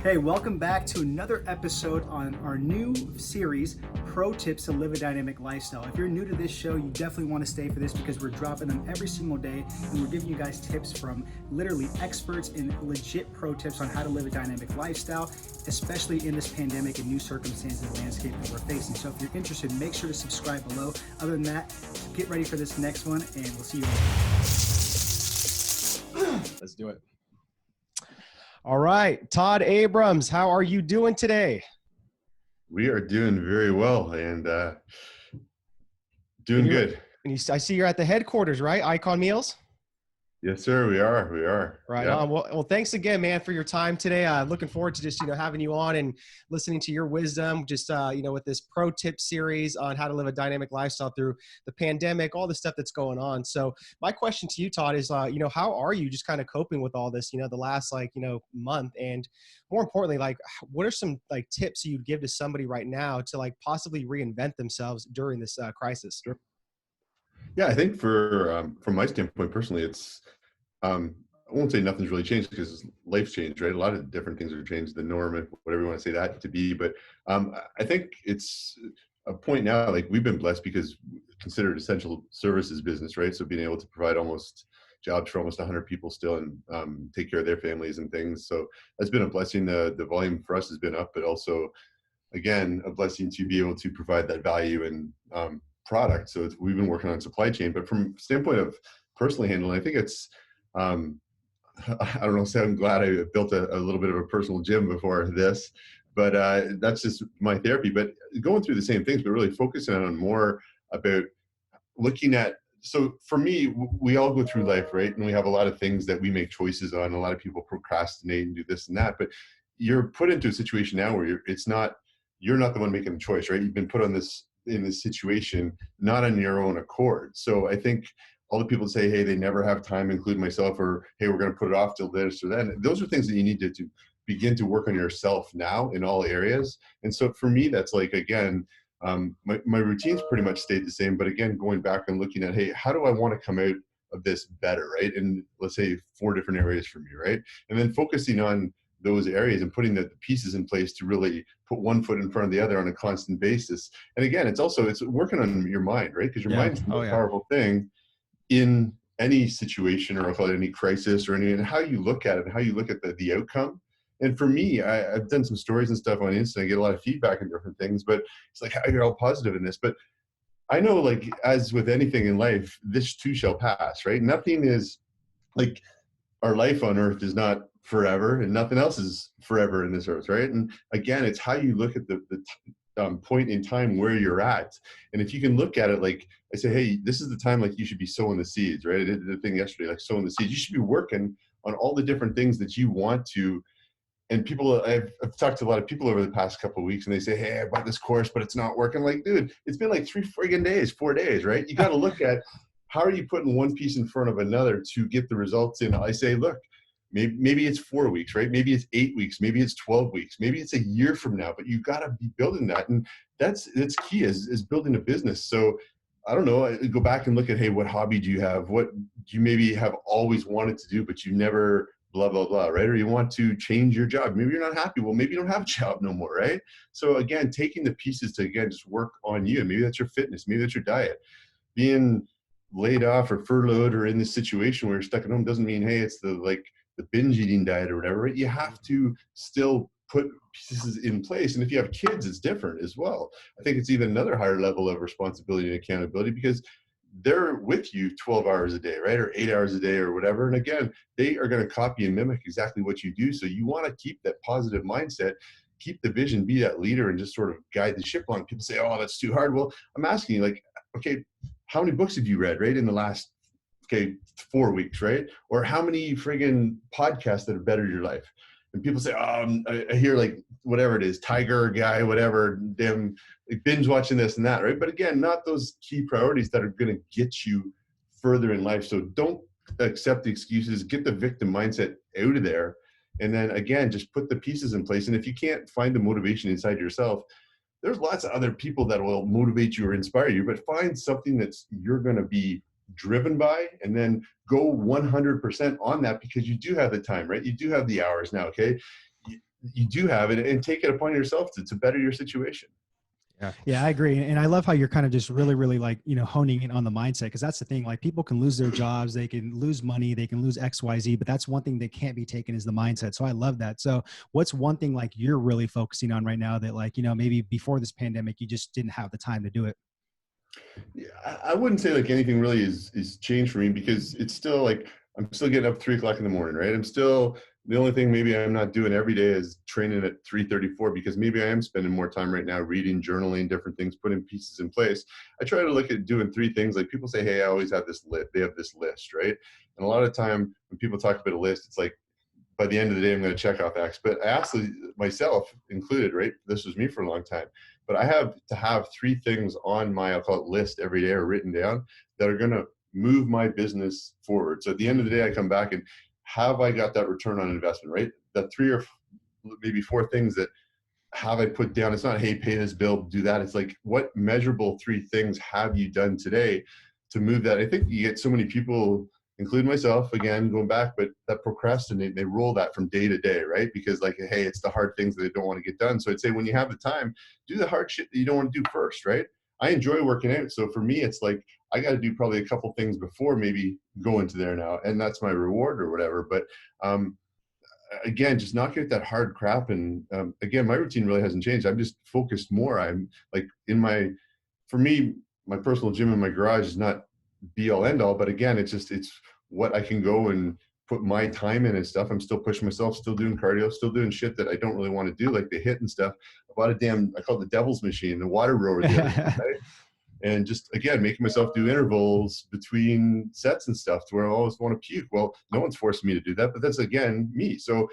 Hey, welcome back to another episode on our new series, Pro Tips to Live a Dynamic Lifestyle. If you're new to this show, you definitely want to stay for this because we're dropping them every single day and we're giving you guys tips from literally experts and legit pro tips on how to live a dynamic lifestyle, especially in this pandemic and new circumstances and landscape that we're facing. So if you're interested, make sure to subscribe below. Other than that, get ready for this next one and we'll see you later. Let's do it. All right, Todd Abrams, how are you doing today? We are doing very well and doing good. And I see you're at the headquarters, right? Icon Meals? Yes, sir. We are. Right on. Well, thanks again, man, for your time today. Looking forward to just, having you on and listening to your wisdom, just, with this pro tip series on how to live a dynamic lifestyle through the pandemic, all the stuff that's going on. So my question to you, Todd, is, how are you just kind of coping with all this, the last, month? And more importantly, what are some tips you'd give to somebody right now to possibly reinvent themselves during this crisis? Sure. Yeah, I think from my standpoint, personally, it's, I won't say nothing's really changed because life's changed, right? A lot of different things have changed, the norm, whatever you want to say that to be. But I think it's a point now, we've been blessed because considered essential services business, right? So being able to provide jobs for almost 100 people still and take care of their families and things. So that's been a blessing. The volume for us has been up, but also, again, a blessing to be able to provide that value and product. So we've been working on supply chain, but from standpoint of personally handling, I think it's, I don't know, so I'm glad I built a little bit of a personal gym before this, but that's just my therapy. But going through the same things, but really focusing on more about looking at, so for me, we all go through life, right? And we have a lot of things that we make choices on. A lot of people procrastinate and do this and that, but you're put into a situation now where you're not the one making the choice, right? You've been put in this situation, not on your own accord. So I think all the people say, hey, they never have time, including myself, or hey, we're going to put it off till this or then. Those are things that you need to begin to work on yourself now in all areas. And so for me, that's again, my routines pretty much stayed the same, but again, going back and looking at, hey, how do I want to come out of this better, right? And let's say 4 different areas for me, right? And then focusing on those areas and putting the pieces in place to really put one foot in front of the other on a constant basis. And again, it's working on your mind, right? Because your mind's the most powerful thing in any situation or any crisis or and how you look at it, how you look at the outcome. And for me, I've done some stories and stuff on Insta. I get a lot of feedback on different things, but it's you're all positive in this. But I know, as with anything in life, this too shall pass, right? Nothing is our life on earth is not forever, and nothing else is forever in this earth, right? And again, it's how you look at the point in time where you're at. And if you can look at it I say, hey, this is the time you should be sowing the seeds, right? I did the thing yesterday, sowing the seeds. You should be working on all the different things that you want to. And people, I've talked to a lot of people over the past couple of weeks, and they say, hey, I bought this course, but it's not working. Dude, it's been 4 days, right? You got to look at how are you putting one piece in front of another to get the results in. I say, look, maybe it's 4 weeks, right? Maybe it's 8 weeks, maybe it's 12 weeks, maybe it's a year from now, but you got to be building that. And that's key is building a business. So I don't know, go back and look at, hey, what hobby do you have? What do you maybe have always wanted to do, but you never blah, blah, blah, right? Or you want to change your job. Maybe you're not happy. Well, maybe you don't have a job no more, right? So again, taking the pieces to, again, just work on you. Maybe that's your fitness. Maybe that's your diet. Being laid off or furloughed or in this situation where you're stuck at home doesn't mean, hey, it's the binge eating diet or whatever, right? You have to still put pieces in place. And if you have kids, it's different as well. I think it's even another higher level of responsibility and accountability because they're with you 12 hours a day, right? Or 8 hours a day or whatever. And again, they are going to copy and mimic exactly what you do. So you want to keep that positive mindset, keep the vision, be that leader, and just sort of guide the ship along. People say, oh, that's too hard. Well, I'm asking you, okay, how many books have you read, right? In the last 4 weeks, right? Or how many friggin' podcasts that have bettered your life? And people say, oh, I hear whatever it is, Tiger guy, whatever, damn, binge watching this and that, right? But again, not those key priorities that are going to get you further in life. So don't accept the excuses, get the victim mindset out of there. And then again, just put the pieces in place. And if you can't find the motivation inside yourself, there's lots of other people that will motivate you or inspire you, but find something that's you're going to be driven by, and then go 100% on that because you do have the time, right? You do have the hours now, okay? you do have it, and take it upon yourself to better your situation. Yeah, I agree. And I love how you're kind of just really, really like, honing in on the mindset. Cause that's the thing, like people can lose their jobs, they can lose money, they can lose XYZ, but that's one thing that can't be taken is the mindset. So I love that. So what's one thing like you're really focusing on right now that like, maybe before this pandemic, you just didn't have the time to do it? Yeah, I wouldn't say like anything really is changed for me, because it's still like I'm still getting up 3 o'clock in the morning, right? I'm still, the only thing maybe I'm not doing every day is training at 3:34, because maybe I am spending more time right now reading, journaling, different things, putting pieces in place. I try to look at doing 3 things. Like people say, hey, I always have this list. They have this list, right? And a lot of time when people talk about a list, it's like by the end of the day, I'm going to check off X. But I actually, myself included, right? This was me for a long time. But I have to have 3 things on my, I'll call it list every day, or written down, that are going to move my business forward. So at the end of the day, I come back and have I got that return on investment, right? The 3 or maybe 4 things that have I put down. It's not, hey, pay this bill, do that. It's like, what measurable 3 things have you done today to move that? I think you get so many people, including myself, again, going back, but that procrastinate, they roll that from day to day, right? Because like, hey, it's the hard things that they don't want to get done. So I'd say when you have the time, do the hard shit that you don't want to do first, right? I enjoy working out. So for me, it's like, I got to do probably a couple things before maybe go into there now. And that's my reward or whatever. But again, just knock out that hard crap. And again, my routine really hasn't changed. I'm just focused more. I'm like for me, my personal gym in my garage is not be all end all, but again, it's what I can go and put my time in and stuff. I'm still pushing myself, still doing cardio, still doing shit that I don't really want to do, like the HIIT and stuff. I bought I call it the devil's machine, the water rower the other day, right? And just, again, making myself do intervals between sets and stuff to where I always want to puke. Well, no one's forcing me to do that, but that's, again, me. So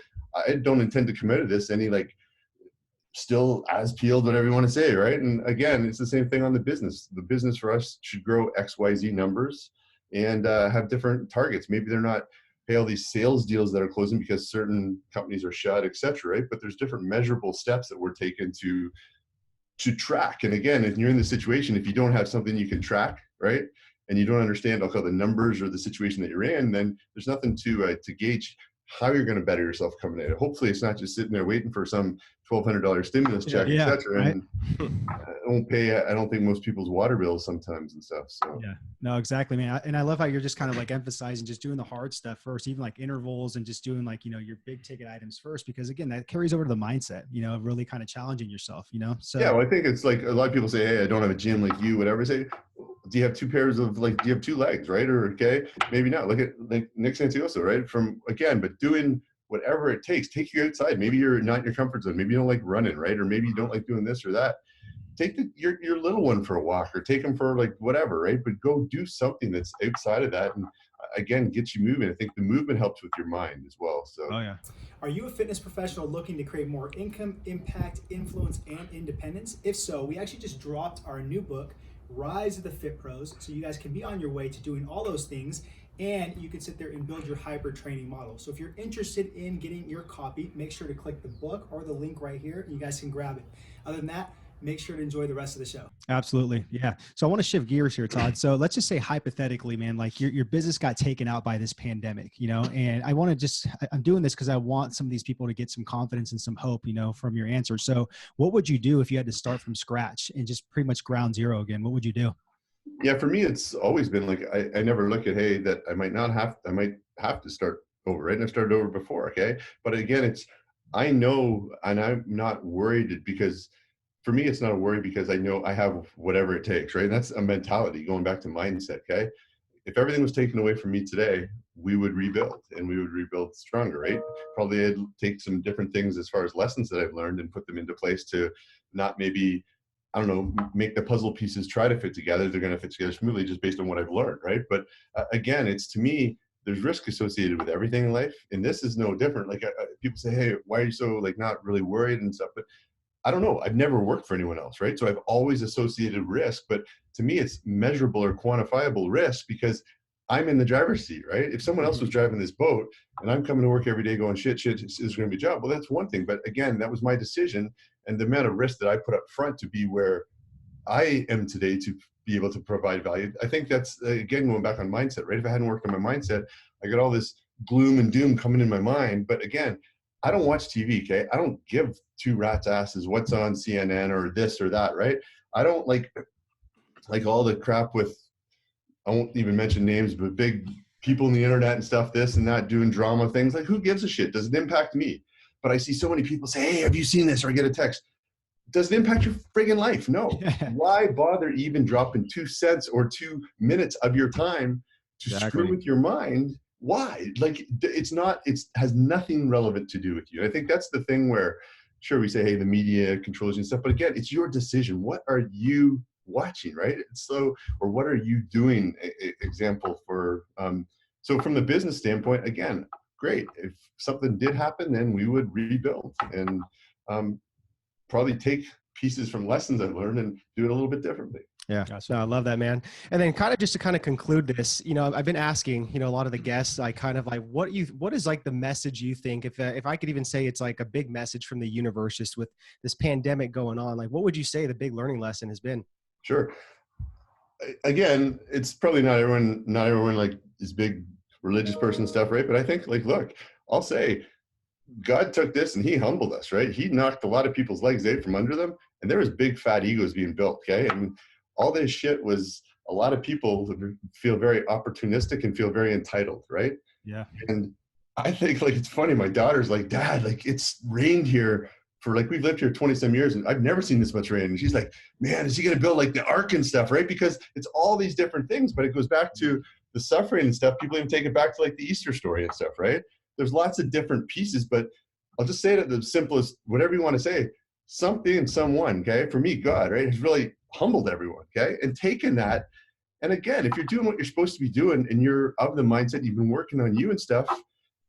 I don't intend to come out of this any like still as peeled, whatever you want to say, right? And again, it's the same thing on the business. The business for us should grow XYZ numbers and have different targets. Maybe they're not, hey, all these sales deals that are closing because certain companies are shut, et cetera, right? But there's different measurable steps that we're taking to track. And again, if you're in the situation, if you don't have something you can track, right, and you don't understand, I'll call the numbers or the situation that you're in, then there's nothing to gauge how you're going to better yourself coming in. Hopefully it's not just sitting there waiting for some $1,200 stimulus check, et cetera. Right. And I don't pay, I don't think most people's water bills sometimes and stuff. So yeah, no, exactly, man. And I love how you're just kind of like emphasizing just doing the hard stuff first, even like intervals and just doing like, your big ticket items first, because again, that carries over to the mindset, really kind of challenging yourself, so. Yeah, well, I think it's like a lot of people say, hey, I don't have a gym like you, whatever. I say, do you have 2 pairs of do you have 2 legs, right? Or okay, maybe not. Look at like Nick Santioso, right? But doing whatever it takes, take you outside. Maybe you're not in your comfort zone. Maybe you don't like running, right? Or maybe you don't like doing this or that. Take your little one for a walk, or take them for like whatever, right? But go do something that's outside of that, and again, get you moving. I think the movement helps with your mind as well. So. Oh yeah. Are you a fitness professional looking to create more income, impact, influence, and independence? If so, we actually just dropped our new book, Rise of the Fit Pros, so you guys can be on your way to doing all those things, and you can sit there and build your hybrid training model. So if you're interested in getting your copy, make sure to click the book or the link right here, and you guys can grab it. Other than that, make sure to enjoy the rest of the show. Absolutely. Yeah. So I want to shift gears here, Todd. So let's just say hypothetically, man, like your business got taken out by this pandemic, and I want to I'm doing this because I want some of these people to get some confidence and some hope, from your answer. So what would you do if you had to start from scratch and just pretty much ground zero again? What would you do? Yeah, for me, it's always been like, I never look at, hey, that I might have to start over, right? And I've started over before. Okay. But again, I know, and I'm not worried, because for me, it's not a worry, because I know I have whatever it takes, right? And that's a mentality, going back to mindset. Okay. If everything was taken away from me today, we would rebuild, and we would rebuild stronger, right? Probably I'd take some different things as far as lessons that I've learned and put them into place to not maybe, I don't know, make the puzzle pieces try to fit together. They're going to fit together smoothly just based on what I've learned, right? But again, it's, to me, there's risk associated with everything in life, and this is no different. Like people say, hey, why are you so like not really worried and stuff? But I don't know. I've never worked for anyone else, right? So I've always associated risk, but to me, it's measurable or quantifiable risk, because I'm in the driver's seat, right? If someone else was driving this boat and I'm coming to work every day going, shit, is going to be a job. Well, that's one thing. But again, that was my decision, and the amount of risk that I put up front to be where I am today to be able to provide value. I think that's, again, going back on mindset, right? If I hadn't worked on my mindset, I got all this gloom and doom coming in my mind. But again, I don't watch TV, okay? I don't give two rats asses what's on CNN or this or that, right? I don't like all the crap with, I won't even mention names, but big people in the internet and stuff, this and that, doing drama things. Like, who gives a shit? Does it impact me? But I see so many people say, hey, have you seen this? Or I get a text. Does it impact your friggin' life? No. Why bother even dropping 2 cents or 2 minutes of your time to screw with your mind? Why? Like, it's not, it has nothing relevant to do with you. I think that's the thing where, sure, we say, hey, the media controls you and stuff, but again, it's your decision. What are you watching, right? So, or what are you doing? Example for, so from the business standpoint, again, great. If something did happen, then we would rebuild and probably take pieces from lessons I've learned and do it a little bit differently. Yeah. So I love that, man. And then kind of just to kind of conclude this, you know, I've been asking, you know, a lot of the guests, like kind of like, what is like the message you think, if I could even say it's like a big message from the universe, just with this pandemic going on, like, what would you say the big learning lesson has been? Sure. Again, it's probably not everyone like is big religious person stuff, right? But I think, like, look, I'll say God took this and he humbled us, right? He knocked a lot of people's legs out from under them, and there was big fat egos being built, okay? And all this shit was a lot of people feel very opportunistic and feel very entitled, right? Yeah. And I think, like, it's funny, my daughter's like, Dad, like, it's rained here for, like, we've lived here 20 some years and I've never seen this much rain. And she's like, man, is he going to build like the ark and stuff, right? Because it's all these different things, but it goes back to the suffering and stuff. People even take it back to like the Easter story and stuff, right? There's lots of different pieces, but I'll just say it at the simplest, whatever you want to say, something and someone, okay? For me, God, right, has really humbled everyone, okay? And taken that. And again, if you're doing what you're supposed to be doing and you're of the mindset, you've been working on you and stuff,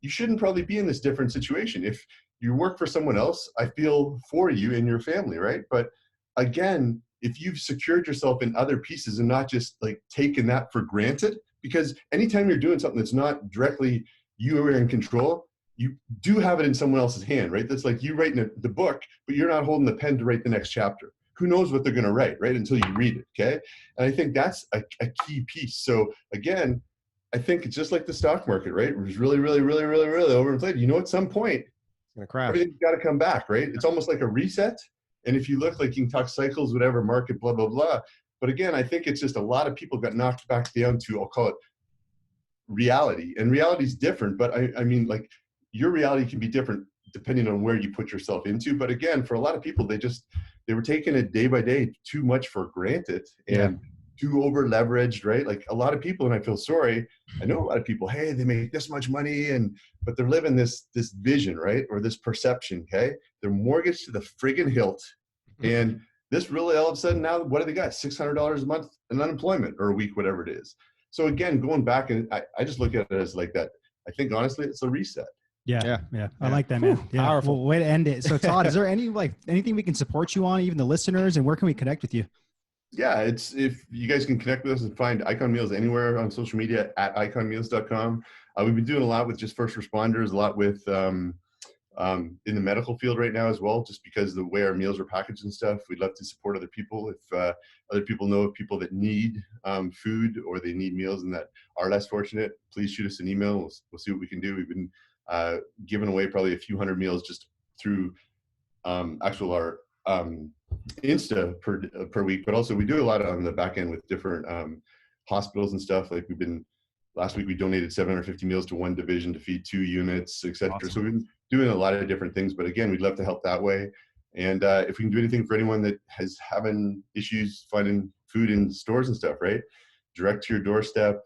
you shouldn't probably be in this different situation. If you work for someone else, I feel for you and your family, right? But again, if you've secured yourself in other pieces and not just like taken that for granted, because anytime you're doing something that's not directly you are in control, you do have it in someone else's hand, right? That's like you writing the book, but you're not holding the pen to write the next chapter. Who knows what they're going to write, right? Until you read it, okay? And I think that's a key piece. So again, I think it's just like the stock market, right? It was really, really, really, really, really overinflated. You know, at some point, it's going to crash. Everything's got to come back, right? It's almost like a reset. And if you look, like, you can talk cycles, whatever, market, blah, blah, blah. But again, I think it's just a lot of people got knocked back down to, I'll call it reality. And reality is different, but I mean, like, your reality can be different depending on where you put yourself into. But again, for a lot of people, they were taking it day by day too much for granted and too over leveraged, right? Like a lot of people, and I feel sorry, I know a lot of people, hey, they make this much money, but they're living this vision, right? Or this perception, okay? They're mortgaged to the friggin' hilt. And this really, all of a sudden now, what do they got? $600 a month in unemployment, or a week, whatever it is. So again, going back, and I just look at it as like that. I think honestly, it's a reset. Yeah. I like that, man. Yeah. Powerful. Well, way to end it. So Todd, is there anything we can support you on, even the listeners, and where can we connect with you? Yeah, it's, if you guys can connect with us and find Icon Meals anywhere on social media at iconmeals.com. We've been doing a lot with just first responders, a lot with in the medical field right now as well, just because of the way our meals are packaged and stuff. We'd love to support other people. If other people know of people that need food or they need meals and that are less fortunate, please shoot us an email. We'll see what we can do. We've been giving away probably a few hundred meals just through our Insta per week, but also we do a lot on the back end with different hospitals and stuff. Like last week we donated 750 meals to one division to feed 2 units, etc. Awesome. So we've been doing a lot of different things, but again, we'd love to help that way. And if we can do anything for anyone that has having issues finding food in stores and stuff, right? Direct to your doorstep.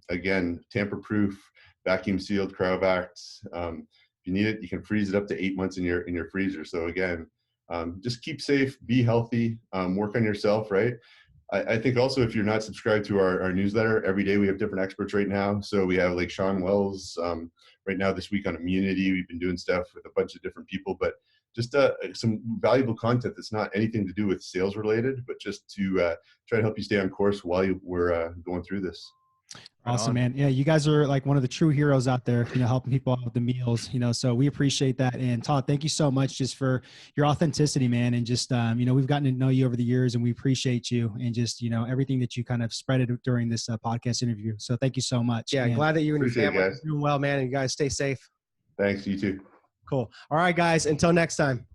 Again, tamper-proof, vacuum sealed, cryovac. If you need it, you can freeze it up to 8 months in your freezer. So again, just keep safe, be healthy, work on yourself, right? I think also, if you're not subscribed to our newsletter, every day we have different experts right now. So we have like Sean Wells right now this week on immunity. We've been doing stuff with a bunch of different people, but just some valuable content that's not anything to do with sales related, but just to try to help you stay on course while we're going through this. Awesome, man. Yeah, you guys are like one of the true heroes out there, helping people out with the meals, so we appreciate that. And Todd, thank you so much just for your authenticity, man. And just, we've gotten to know you over the years and we appreciate you and just, everything that you kind of spreaded during this podcast interview. So thank you so much. Yeah. And glad that you and your Appreciate it, family are guys. doing well, man. And you guys stay safe. Thanks, you too. Cool. All right, guys, until next time.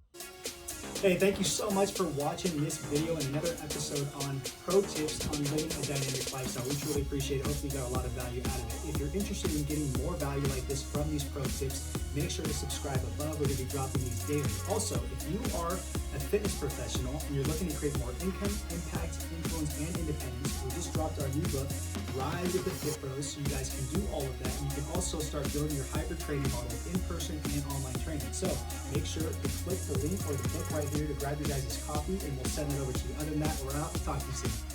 Hey, thank you so much for watching this video and another episode on pro tips on living a dynamic lifestyle. We truly appreciate it. Hopefully you got a lot of value out of it. If you're interested in getting more value like this from these pro tips, make sure to subscribe above. We're going to be dropping these daily. Also, if you are a fitness professional and you're looking to create more income, impact, influence, and independence, we just dropped our new book, Rise of the Fit Pros, so you guys can do all of that. And you can also start building your hybrid training model with in-person and online training. So make sure to click the link or the book right here to grab your guys' copy, and we'll send it over to you. Other than that, we're out. Talk to you soon.